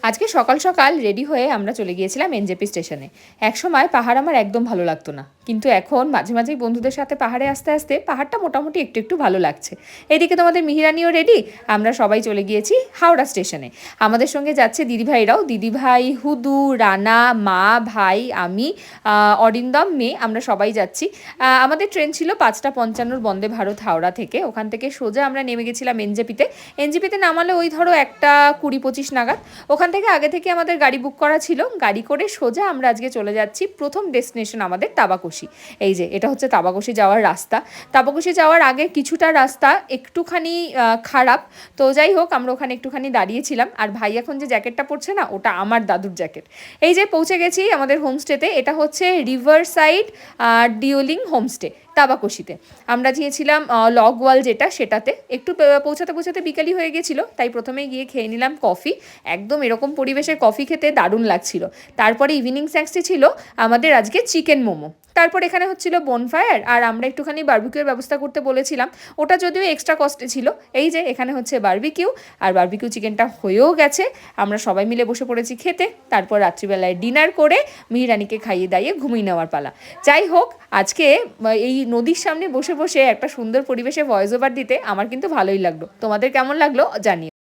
আজকে সকাল সকাল রেডি হয়ে আমরা চলে গিয়েছিলাম এনজেপি স্টেশনে। একসময় পাহাড় আমার একদম ভালো লাগতো না, কিন্তু এখন মাঝে মাঝেই বন্ধুদের সাথে পাহাড়ে আসতে আসতে পাহাড়টা মোটামুটি একটু একটু ভালো লাগছে। এদিকে তোমাদের মিহিরানিও রেডি, আমরা সবাই চলে গিয়েছি হাওড়া স্টেশনে। আমাদের সঙ্গে যাচ্ছে দিদিভাইরাও, দিদিভাই, হুদু, রানা, মা, ভাই, আমি, অরিন্দম, মেয়ে, আমরা সবাই যাচ্ছি। আমাদের ট্রেন ছিল 5:55 বন্দে ভারত হাওড়া থেকে। ওখান থেকে সোজা আমরা নেমে গেছিলাম এনজেপিতে। এনজেপিতে নামালে ওই ধরো 1:20-25 নাগাদ। ওখান থেকে আগে থেকে আমাদের গাড়ি বুক করা ছিল, গাড়ি করে সোজা আমরা আজকে চলে যাচ্ছি প্রথম ডেস্টিনেশন আমাদের তাবাকশি। এই যে এটা হচ্ছে তাবাকশি যাওয়ার রাস্তা। তাবাকশি যাওয়ার আগে কিছুটা রাস্তা একটুখানি খারাপ, তো যাই হোক আমরা ওখানে একটুখানি দাঁড়িয়েছিলাম। আর ভাই এখন যে জ্যাকেটটা পরছে না, ওটা আমার দাদুর জ্যাকেট। এই যে পৌঁছে গেছি আমাদের হোমস্টেতে, এটা হচ্ছে রিভার সাইড ডিওলিং হোমস্টে তাবাকশিতে। আমরা গিয়েছিলাম লগ ওয়াল যেটা, সেটাতে একটু পৌঁছাতে পৌঁছাতে বিকালই হয়ে গেছিলো, তাই প্রথমেই গিয়ে খেয়ে নিলাম কফি। একদম এরকম পরিবেশে কফি খেতে দারুণ লাগছিল। তারপরে ইভিনিং স্ন্যাক্সটি ছিল আমাদের আজকে চিকেন মোমো। তারপর এখানে হচ্ছিল বনফায়ার, আর আমরা একটুখানি বারবিকিউর ব্যবস্থা করতে বলেছিলাম, ওটা যদিও এক্সট্রা কস্টে ছিল। এই যে এখানে হচ্ছে বারবিকিউ, আর বারবিকিউ চিকেনটা হয়েও গেছে। আমরা সবাই মিলে বসে পড়েছি খেতে। তারপর রাত্রিবেলায় ডিনার করে মিহিরানিকে খাইয়ে দাইয়ে ঘুমিয়ে নেওয়ার পালা। যাই হোক, আজকে এই নদীর সামনে বসে বসে একটা সুন্দর পরিবেশে ভয়েস ওভার দিতে আমার কিন্তু ভালোই লাগলো। তোমাদের কেমন লাগলো জানিও।